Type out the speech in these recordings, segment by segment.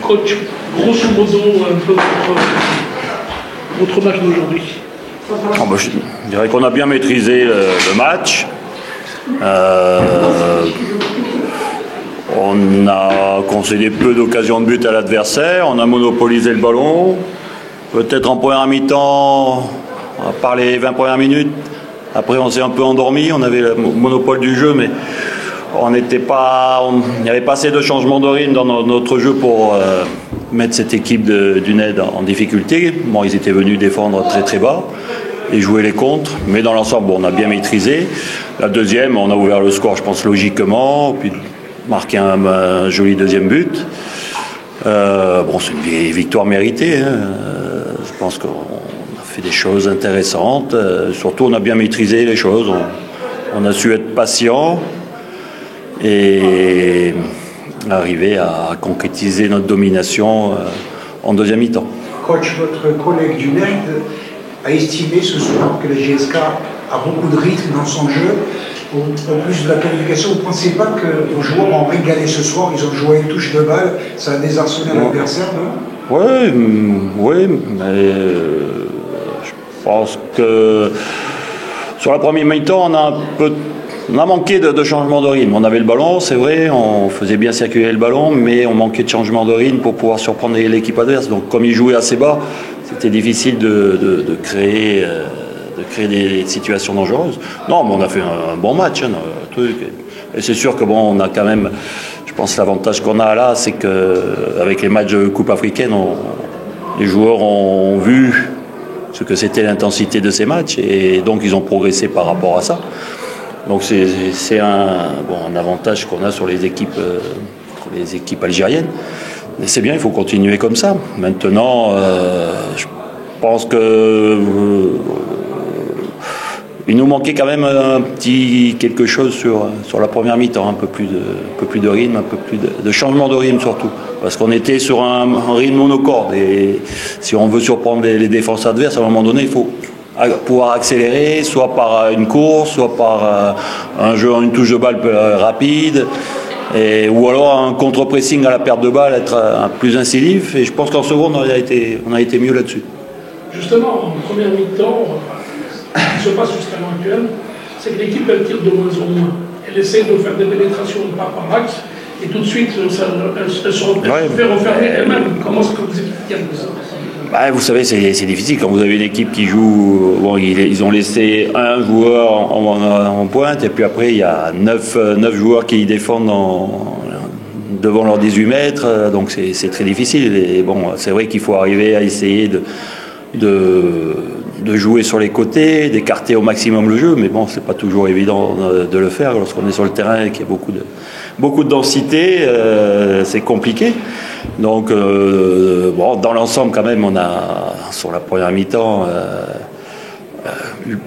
Coach, grosso modo, un peu votre match d'aujourd'hui. Je dirais qu'on a bien maîtrisé le match. On a concédé peu d'occasions de but à l'adversaire. On a monopolisé le ballon. Peut-être en première mi-temps, à part les 20 premières minutes. Après, on s'est un peu endormi. On avait le monopole du jeu, mais il n'y avait pas assez de changements de rythme dans notre jeu pour mettre cette équipe d'UNED en difficulté. Bon, ils étaient venus défendre très très bas et jouer les contres, mais dans l'ensemble, on a bien maîtrisé. La deuxième, on a ouvert le score, je pense, logiquement, puis marqué un joli deuxième but. C'est une victoire méritée. Je pense qu'on a fait des choses intéressantes. Surtout, on a bien maîtrisé les choses. On a su être patient et arriver à concrétiser notre domination en deuxième mi-temps. Coach, votre collègue du NED a estimé ce soir que la GSK a beaucoup de rythme dans son jeu. Pour plus de la qualification, vous ne pensez pas que vos joueurs ont régalé ce soir? Ils ont joué une touche de balle, ça a désarçonné l'adversaire, non? Oui, mais je pense que sur la première mi-temps, on a manqué de changement de rythme. On avait le ballon, c'est vrai, on faisait bien circuler le ballon, mais on manquait de changement de rythme pour pouvoir surprendre l'équipe adverse. Donc comme ils jouaient assez bas, c'était difficile de créer des situations dangereuses. Non, mais on a fait un bon match, truc. Et c'est sûr que on a quand même, je pense, l'avantage qu'on a là, c'est qu'avec les matchs de Coupe africaine, les joueurs ont vu ce que c'était l'intensité de ces matchs, et donc ils ont progressé par rapport à ça. Donc c'est un avantage qu'on a sur les équipes algériennes. Mais c'est bien, il faut continuer comme ça. Maintenant, je pense que il nous manquait quand même un petit quelque chose sur la première mi-temps, un peu plus de rythme, un peu plus de changement de rythme surtout. Parce qu'on était sur un rythme monocorde. Et si on veut surprendre les défenses adverses, à un moment donné, il faut pouvoir accélérer, soit par une course, soit par une touche de balle rapide, ou alors un contre-pressing à la perte de balle, être plus incisif. Et je pense qu'en seconde, on a été mieux là-dessus. Justement, en première mi-temps, ce qui se passe jusqu'à l'heure actuelle, c'est que l'équipe elle tire de moins en moins. Elle essaie de faire des pénétrations pas par max, et tout de suite, elle se fait refermer elle-même. Comment est-ce que vous expliquez ça? Vous savez, c'est difficile quand vous avez une équipe qui joue. Ils ont laissé un joueur en pointe, et puis après, il y a 9 joueurs qui défendent devant leurs 18 mètres, donc c'est très difficile. Et c'est vrai qu'il faut arriver à essayer de jouer sur les côtés, d'écarter au maximum le jeu, mais c'est pas toujours évident de le faire lorsqu'on est sur le terrain et qu'il y a beaucoup de densité, c'est compliqué. Donc, dans l'ensemble, quand même, on a, sur la première mi-temps, eu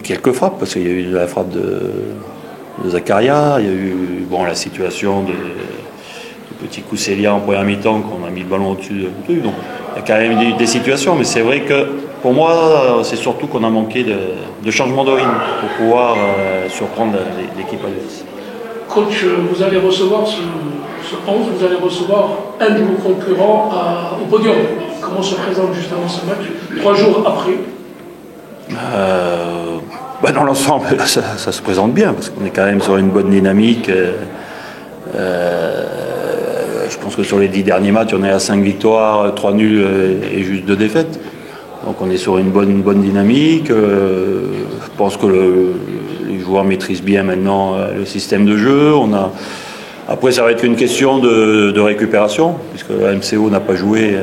quelques frappes, parce qu'il y a eu la frappe de Zakaria, il y a eu la situation du petit Kousselia en première mi-temps, qu'on a mis le ballon au-dessus de tout. Donc, il y a quand même eu des situations, mais c'est vrai que, pour moi, c'est surtout qu'on a manqué de changement de rythme pour pouvoir surprendre l'équipe adverse. Coach, vous allez recevoir ce 11, vous allez recevoir un de vos concurrents au podium. Comment se présente justement ce match 3 jours après? Dans l'ensemble, ça se présente bien, parce qu'on est quand même sur une bonne dynamique. Je pense que sur les 10 derniers matchs, on est à 5 victoires, 3 nuls et juste 2 défaites. Donc on est sur une bonne dynamique. Je pense que les joueurs maîtrisent bien maintenant le système de jeu. Après, ça va être une question de récupération, puisque la MCO n'a pas joué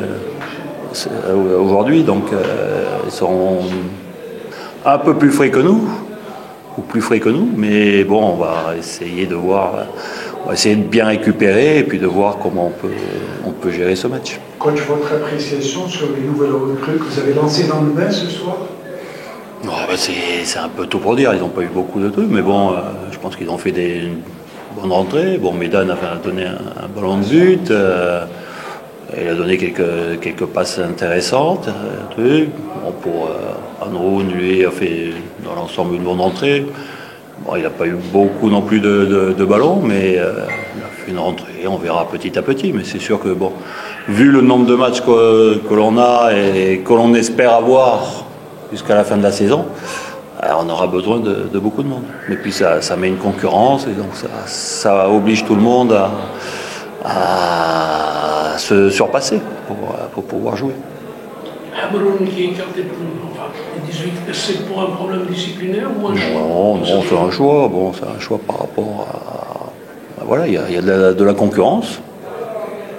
aujourd'hui. Donc ils sont un peu plus frais que nous, ou plus frais que nous. Mais on va essayer de voir... On va essayer de bien récupérer et puis de voir comment on peut gérer ce match. Coach, votre appréciation sur les nouvelles recrues que vous avez lancées dans le bain ce soir? C'est un peu tôt pour dire, ils n'ont pas eu beaucoup de trucs, mais je pense qu'ils ont fait une bonne rentrée. Medan a donné un ballon de but, il a donné quelques passes intéressantes. Pour Anroun, lui, a fait dans l'ensemble une bonne rentrée. Il n'a pas eu beaucoup non plus de ballons, mais il a une rentrée, on verra petit à petit, mais c'est sûr que, bon, vu le nombre de matchs que l'on a et que l'on espère avoir jusqu'à la fin de la saison, on aura besoin de beaucoup de monde. Et puis ça met une concurrence, et donc ça oblige tout le monde à se surpasser pour pouvoir jouer. Amron qui est écarté pour les 18, c'est pour un problème disciplinaire ou un choix? Non, c'est un choix. Bon, c'est un choix par rapport à... Voilà, il y a de la concurrence.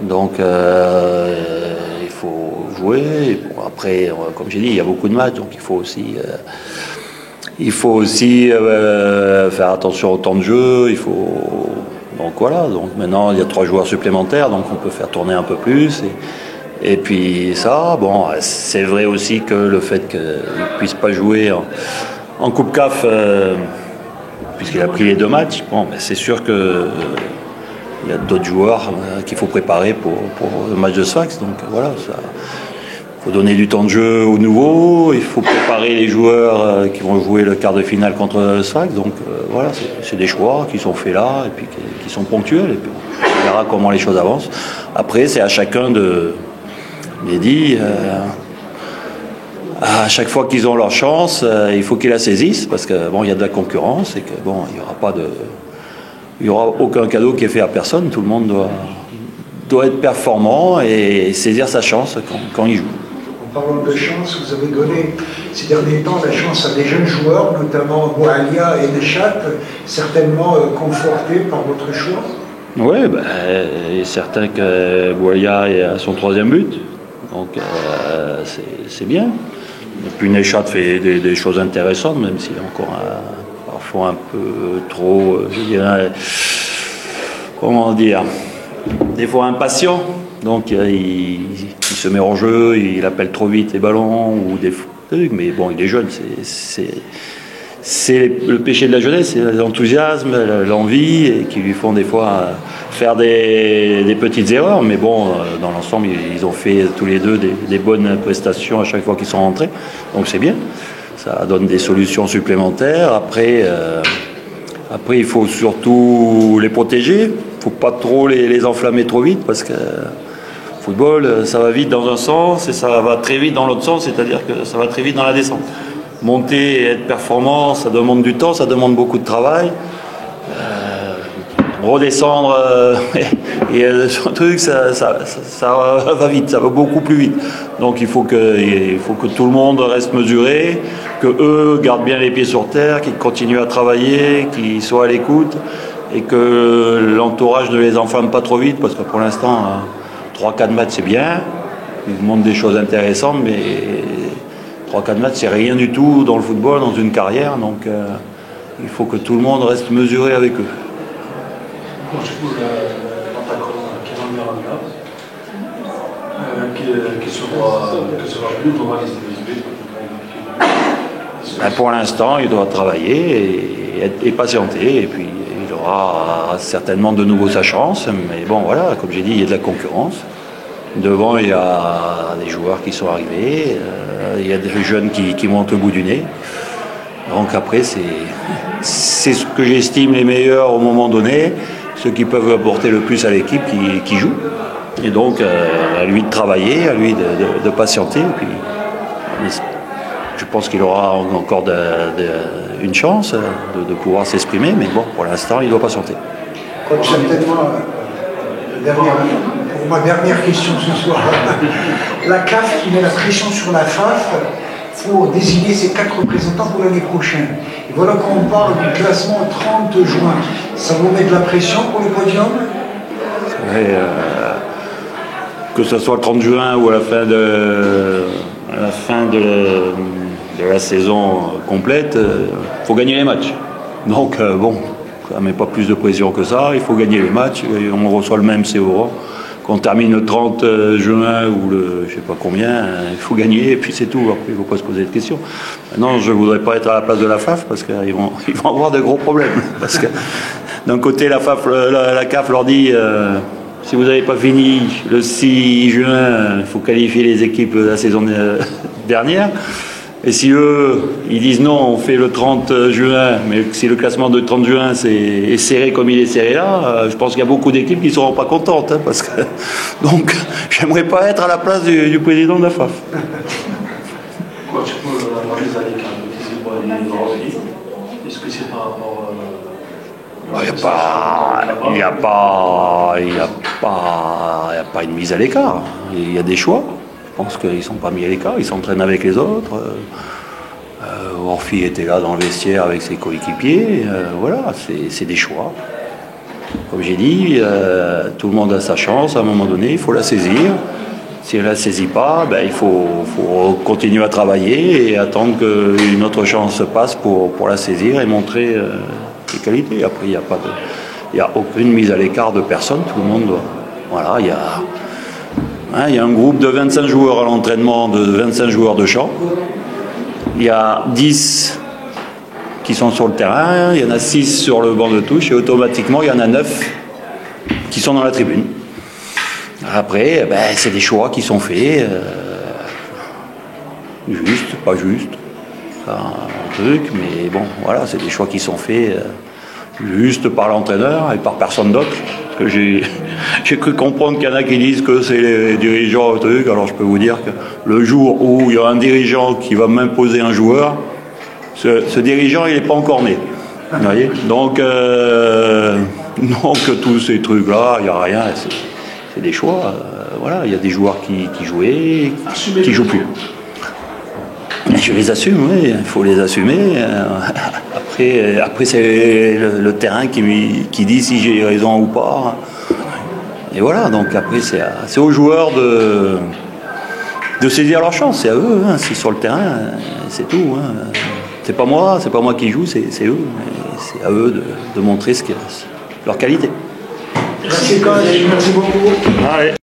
Donc, il faut jouer. Et bon, après, comme j'ai dit, il y a beaucoup de matchs, donc il faut aussi faire attention au temps de jeu. Donc voilà, donc maintenant il y a 3 joueurs supplémentaires, donc on peut faire tourner un peu plus. Et puis ça, bon, c'est vrai aussi que le fait qu'il ne puisse pas jouer en Coupe CAF, puisqu'il a pris les 2 matchs, bon, ben c'est sûr qu'il y a d'autres joueurs qu'il faut préparer pour le match de Sfax. Donc voilà, il faut donner du temps de jeu aux nouveaux, il faut préparer les joueurs qui vont jouer le quart de finale contre Sfax. Donc voilà, c'est des choix qui sont faits là, et puis qui sont ponctuels. Et puis on verra comment les choses avancent. Après, c'est à chacun de... Il est dit, à chaque fois qu'ils ont leur chance, il faut qu'ils la saisissent, parce que bon, il y a de la concurrence et que bon, il y aura aucun cadeau qui est fait à personne. Tout le monde doit être performant et saisir sa chance quand il joue. En parlant de chance, vous avez donné ces derniers temps la chance à des jeunes joueurs, notamment Boualia et Nechat, certainement confortés par votre choix. Oui, il est certain que Boualia est à son 3e but. Donc c'est bien. Et puis Nechat fait des choses intéressantes, même s'il est encore parfois un peu trop, je dirais, comment dire, des fois impatient. Donc il se met en jeu, il appelle trop vite les ballons ou des trucs, mais bon, il est jeune, c'est le péché de la jeunesse, c'est l'enthousiasme, l'envie, et qui lui font des fois faire des petites erreurs. Mais bon, dans l'ensemble, ils ont fait tous les deux des bonnes prestations à chaque fois qu'ils sont rentrés. Donc c'est bien, ça donne des solutions supplémentaires. Après, il faut surtout les protéger. Il ne faut pas trop les enflammer trop vite, parce que le football, ça va vite dans un sens et ça va très vite dans l'autre sens, c'est-à-dire que ça va très vite dans la descente. Monter et être performant, ça demande du temps, ça demande beaucoup de travail. Redescendre et ce truc, ça va vite, ça va beaucoup plus vite. Donc il faut que tout le monde reste mesuré, que eux gardent bien les pieds sur terre, qu'ils continuent à travailler, qu'ils soient à l'écoute, et que l'entourage ne les enflamme pas trop vite, parce que pour l'instant, 3-4 matchs c'est bien, ils montrent des choses intéressantes, mais 3-4 matchs, c'est rien du tout dans le football, dans une carrière, donc il faut que tout le monde reste mesuré avec eux. Pour l'instant, il doit travailler et patienter, et puis il aura certainement de nouveau sa chance, mais bon voilà, comme j'ai dit, il y a de la concurrence. Devant, il y a des joueurs qui sont arrivés, il y a des jeunes qui montent au bout du nez. Donc après, c'est ce que j'estime les meilleurs au moment donné, ceux qui peuvent apporter le plus à l'équipe qui joue. Et donc, à lui de travailler, à lui de patienter. Et puis, je pense qu'il aura encore une chance de pouvoir s'exprimer, mais bon, pour l'instant, il doit patienter. Coach, certainement, pour ma dernière question ce soir, la CAF qui met la pression sur la FAF pour désigner ses 4 représentants pour l'année prochaine. Et voilà qu'on parle du classement au 30 juin. Ça vous met de la pression pour le podium? Que ce soit le 30 juin ou à la fin de la saison complète, il faut gagner les matchs. Donc bon, ça ne met pas plus de pression que ça, il faut gagner les matchs, on reçoit le même CO. Qu'on termine le 30 juin ou le je sais pas combien, il faut gagner et puis c'est tout. Après, il ne faut pas se poser de questions. Maintenant, je ne voudrais pas être à la place de la FAF parce qu'ils vont avoir de gros problèmes. Parce que d'un côté, la CAF leur dit si vous n'avez pas fini le 6 juin, il faut qualifier les équipes de la saison dernière. Et si eux, ils disent non, on fait le 30 juin, mais si le classement de 30 juin est serré comme il est serré là, je pense qu'il y a beaucoup d'équipes qui ne seront pas contentes. Hein, parce que, donc, j'aimerais pas être à la place du président de la FAF. Quoi, tu peux la mise à l'écart est-ce que c'est par rapport Il n'y a pas une mise à l'écart. Il y a des choix. Je pense qu'ils ne sont pas mis à l'écart. Ils s'entraînent avec les autres. Orphy était là dans le vestiaire avec ses coéquipiers. Voilà, c'est des choix. Comme j'ai dit, tout le monde a sa chance. À un moment donné, il faut la saisir. Si elle ne la saisit pas, ben, il faut continuer à travailler et attendre qu'une autre chance se passe pour la saisir et montrer ses qualités. Après, il n'y a aucune mise à l'écart de personne, tout le monde doit. Voilà, il y a un groupe de 25 joueurs à l'entraînement, de 25 joueurs de champ. Il y a 10 qui sont sur le terrain, il y en a 6 sur le banc de touche et automatiquement, il y en a 9 qui sont dans la tribune. Après, ben, c'est des choix qui sont faits, juste, pas juste, un truc, mais bon, voilà, c'est des choix qui sont faits juste par l'entraîneur et par personne d'autre. Parce que j'ai cru comprendre qu'il y en a qui disent que c'est les dirigeants, truc. Alors je peux vous dire que le jour où il y a un dirigeant qui va m'imposer un joueur, ce dirigeant, il n'est pas encore né. Vous voyez, donc tous ces trucs-là, il n'y a rien. C'est des choix. Voilà, il y a des joueurs qui jouaient, qui ne jouent plus. Je les assume, oui, il faut les assumer. Après c'est le terrain qui dit si j'ai raison ou pas. Et voilà, donc après c'est aux joueurs de saisir leur chance. C'est à eux, hein, c'est sur le terrain, c'est tout. Hein. C'est pas moi qui joue, c'est eux. C'est à eux de montrer leur qualité. Merci beaucoup. Allez.